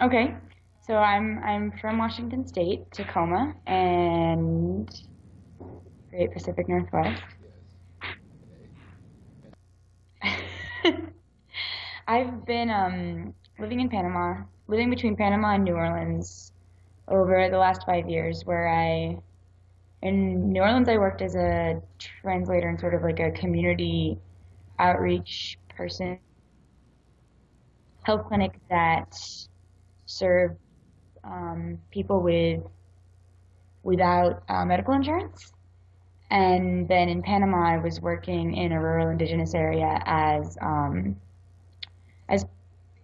Okay, so I'm from Washington State, Tacoma, and Great Pacific Northwest. I've been living in Panama, living between Panama and New Orleans over the last 5 years, where in New Orleans I worked as a translator and sort of like a community outreach person, health clinic that served people without medical insurance. And then in Panama, I was working in a rural indigenous area as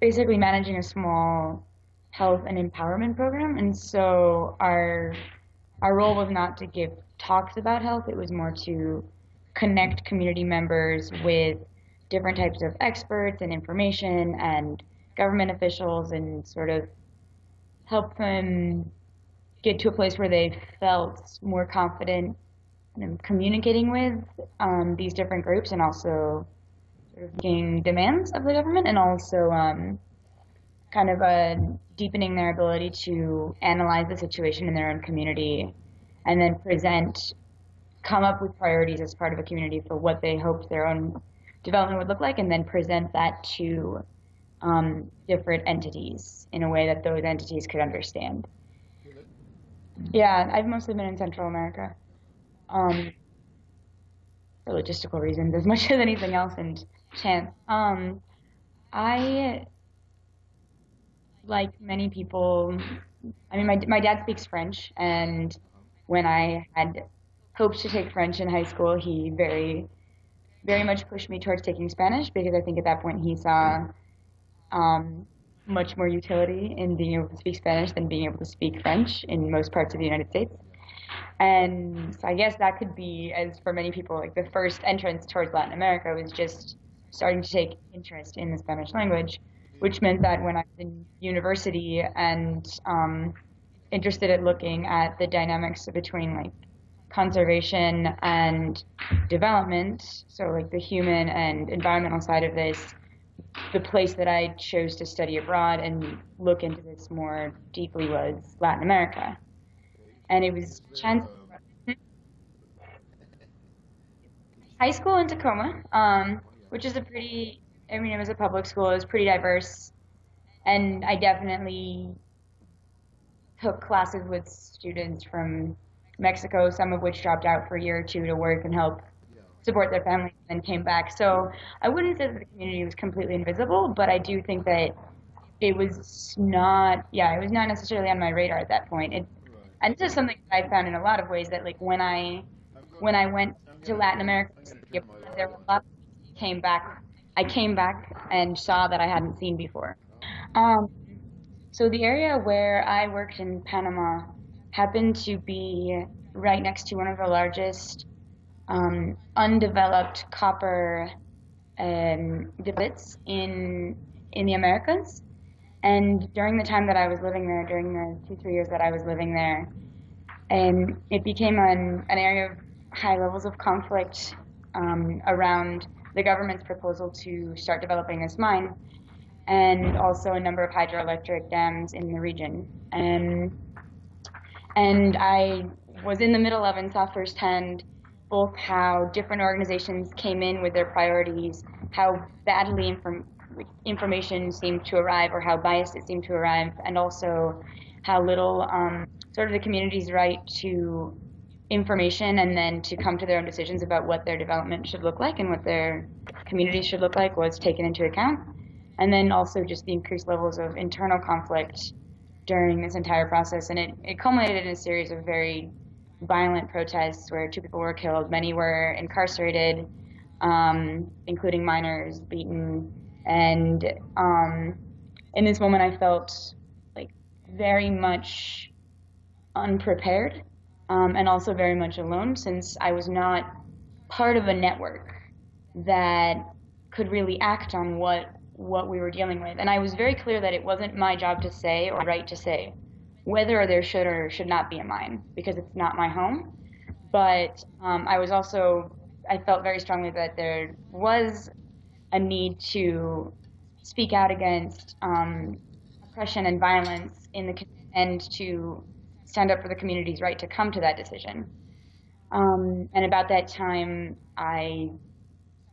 basically managing a small health and empowerment program. And so our role was not to give talks about health; it was more to connect community members with different types of experts and information and government officials, and sort of help them get to a place where they felt more confident communicating with these different groups, and also sort of making demands of the government, and also kind of deepening their ability to analyze the situation in their own community, and then come up with priorities as part of a community for what they hoped their own development would look like, and then present that to different entities in a way that those entities could understand. Yeah, I've mostly been in Central America. Um, for logistical reasons as much as anything else, and chance. I, like many people, I mean, my dad speaks French, and when I had hoped to take French in high school, he very much pushed me towards taking Spanish, because I think at that point he saw um, much more utility in being able to speak Spanish than being able to speak French in most parts of the United States. And so I guess that could be, as for many people, like the first entrance towards Latin America was just starting to take interest in the Spanish language, which meant that when I was in university and interested in looking at the dynamics between like conservation and development, so like the human and environmental side of this, the place that I chose to study abroad and look into this more deeply was Latin America. And it was chance high school in Tacoma, which is a pretty, I mean, it was a public school, it was pretty diverse, and I definitely took classes with students from Mexico, some of which dropped out for a year or two to work and help support their families and then came back. So I wouldn't say that the community was completely invisible, but I do think that it was not necessarily on my radar at that point. And this is something that I found in a lot of ways, that like when I went to Latin America, there were a lot of things I came back and saw that I hadn't seen before. Um, so the area where I worked in Panama happened to be right next to one of the largest undeveloped copper deposits in the Americas. And during the time that I was living there, during the 2, 3 years that I was living there, it became an area of high levels of conflict around the government's proposal to start developing this mine, and also a number of hydroelectric dams in the region. And I was in the middle of and saw firsthand both how different organizations came in with their priorities, how badly information seemed to arrive, or how biased it seemed to arrive, and also how little sort of the community's right to information and then to come to their own decisions about what their development should look like and what their community should look like was taken into account. And then also just the increased levels of internal conflict during this entire process. And it culminated in a series of very violent protests where 2 people were killed, many were incarcerated, including minors, beaten. And in this moment, I felt like very much unprepared, and also very much alone, since I was not part of a network that could really act on what we were dealing with. And I was very clear that it wasn't my job to say or right to say whether there should or should not be a mine, because it's not my home. But I felt very strongly that there was a need to speak out against oppression and violence and to stand up for the community's right to come to that decision. And about that time,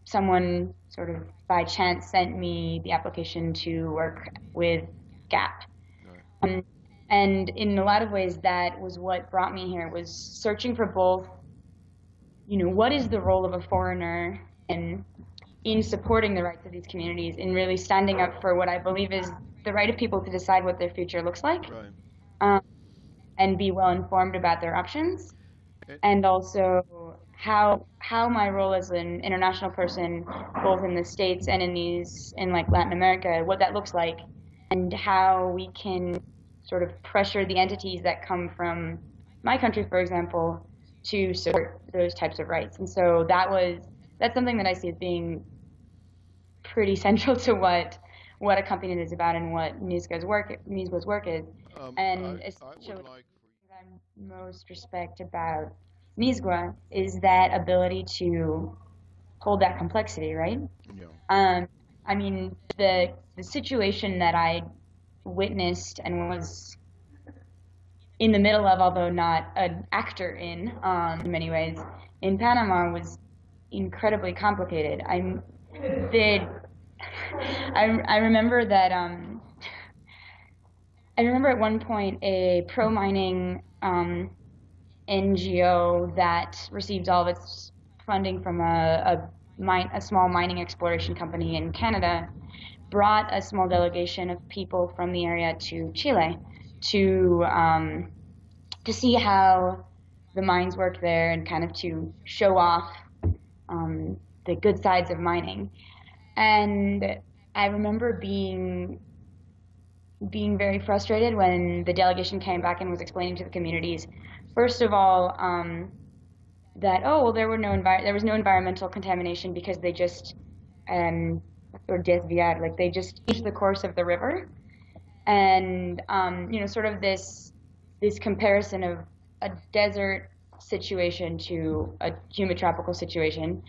someone sort of by chance sent me the application to work with GAP. Right. And in a lot of ways, that was what brought me here, was searching for both, what is the role of a foreigner in supporting the rights of these communities, in really standing up for what I believe is the right of people to decide what their future looks like, Right. um, and be well informed about their options, And, and also how my role as an international person, both in the States and in like Latin America, what that looks like, and how we can sort of pressure the entities that come from my country, for example, to support those types of rights. And so that's something that I see as being pretty central to what Accompanied is about and what Nisga's work is. And I would essentially, like what I most respect about Nisgua is that ability to hold that complexity, right? for you. Um, I mean, the situation that I witnessed and was in the middle of, although not an actor in many ways, in Panama was incredibly complicated. The I remember that I remember at one point a pro mining NGO that received all of its funding from a small mining exploration company in Canada brought a small delegation of people from the area to Chile to um, to see how the mines work there and kind of to show off um, the good sides of mining. And I remember being very frustrated when the delegation came back and was explaining to the communities, first of all, that well there was no environmental contamination because they just or desviar, like they just changed the course of the river, and sort of this comparison of a desert situation to a humid tropical situation.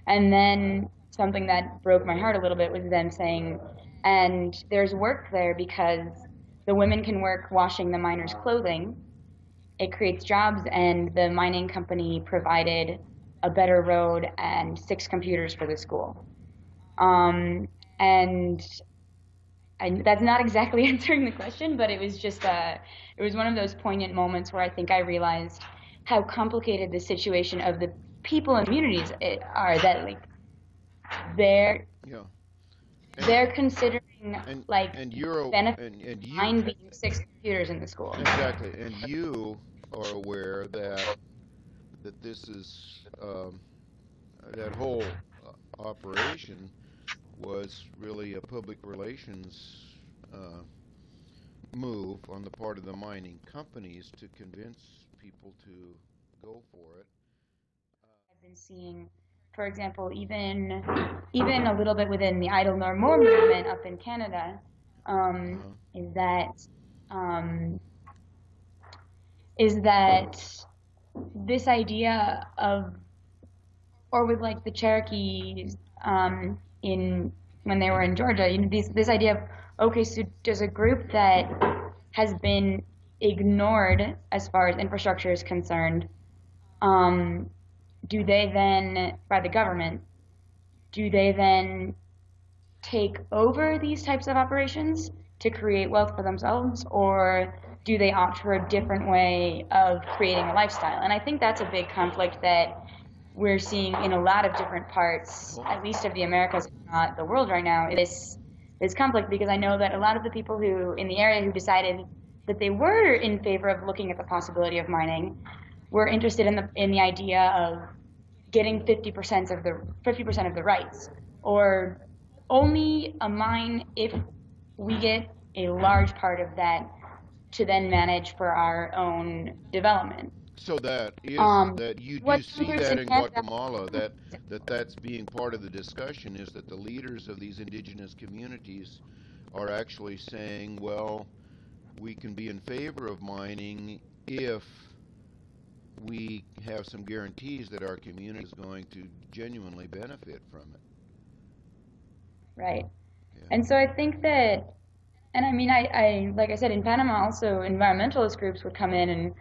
And then something that broke my heart a little bit was them saying, and there's work there because the women can work washing the miners' clothing. It creates jobs, and the mining company provided a better road and 6 computers for the school. Um, and that's not exactly answering the question, but it was one of those poignant moments where I think I realized how complicated the situation of the people and communities are, that like they're Yeah. And they're considering and like and the you're benefit and of you mine being 6 computers in the school. exactly, and you are aware that this is that whole operation was really a public relations uh, move on the part of the mining companies to convince people to go for it. I've been seeing, for example, even a little bit within the Idle No More movement up in Canada, Uh-huh. is um, that this idea of, or with like the Cherokees in when they were in Georgia, this idea of, okay, so does a group that has been ignored as far as infrastructure is concerned, um, do they then, by the government, do they then take over these types of operations to create wealth for themselves, or do they opt for a different way of creating a lifestyle? And I think that's a big conflict that we're seeing in a lot of different parts, Well, at least of the Americas, if not the world right now, is this conflict, because I know that a lot of the people who in the area who decided that they were in favor of looking at the possibility of mining were interested in the idea of getting 50% of the rights, or only a mine if we get a large part of that to then manage for our own development. so that is Um, that you do what some see groups that in in Canada, Guatemala that's being part of the discussion is that the leaders of these indigenous communities are actually saying, well, we can be in favor of mining if we have some guarantees that our community is going to genuinely benefit from it. right? Yeah. And so I think that And I mean, like I said, in Panama, also environmentalist groups would come in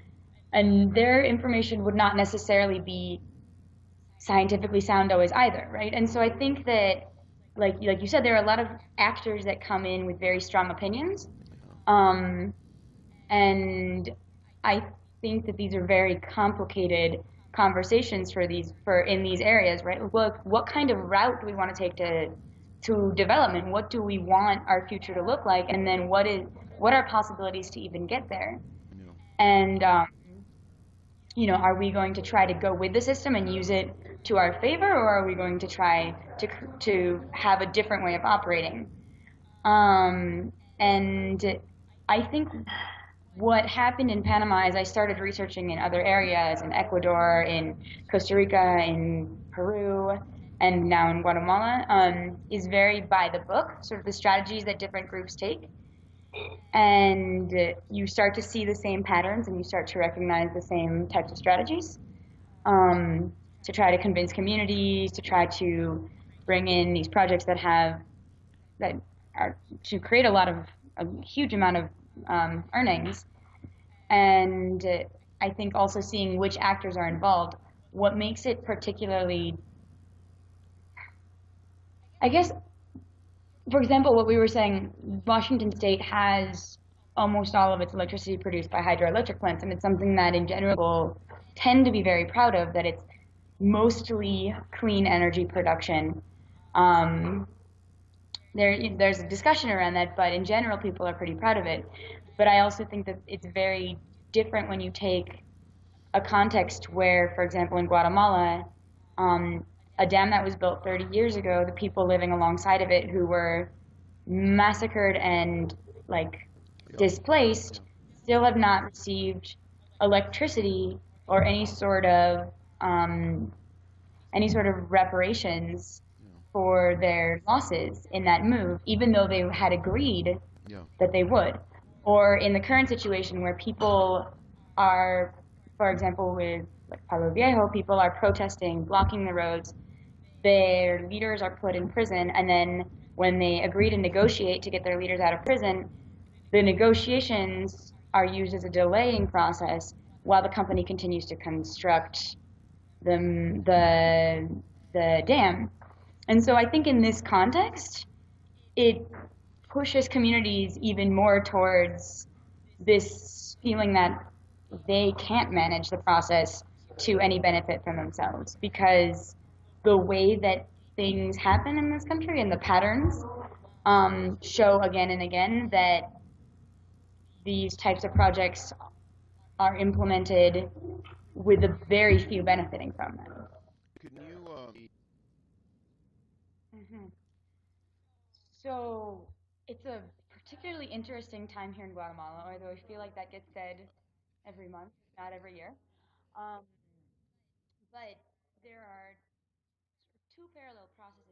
and their information would not necessarily be scientifically sound always either, right? And so I think that, like you said, there are a lot of actors that come in with very strong opinions, Yeah. um, and I think that these are very complicated conversations for in these areas, right? What kind of route do we want to take to development? What do we want our future to look like? And then what are possibilities to even get there? Yeah. And are we going to try to go with the system and use it to our favor, or are we going to try to have a different way of operating? And I think what happened in Panama is I started researching in other areas, in Ecuador, in Costa Rica, in Peru, and now in Guatemala, is very by the book, sort of the strategies that different groups take. And you start to see the same patterns and you start to recognize the same types of strategies, to try to convince communities, to try to bring in these projects that are to create a huge amount of earnings. And I think also seeing which actors are involved. What makes it particularly, I guess, for example, what we were saying, Washington State has almost all of its electricity produced by hydroelectric plants, and it's something that in general people tend to be very proud of, that it's mostly clean energy production. Um, there's a discussion around that, but in general, people are pretty proud of it. But I also think that it's very different when you take a context where, for example, in Guatemala, um, a dam that was built 30 years ago, the people living alongside of it who were massacred and like Yeah. displaced Yeah. still have not received electricity or um, any sort of reparations Yeah. for their losses in that move, even though they had agreed Yeah. that they would. Or in the current situation where people are, for example, with like Palo Viejo, people are protesting, blocking the roads. Their leaders are put in prison, and then when they agree to negotiate to get their leaders out of prison, the negotiations are used as a delaying process while the company continues to construct the the the dam. And so I think in this context, it pushes communities even more towards this feeling that they can't manage the process to any benefit for themselves, because the way that things happen in this country and the patterns show again and again that these types of projects are implemented with a very few benefiting from them. Can you Hmm. So it's a particularly interesting time here in Guatemala, although I feel like that gets said every month, not every year. Um, but there are two parallel processes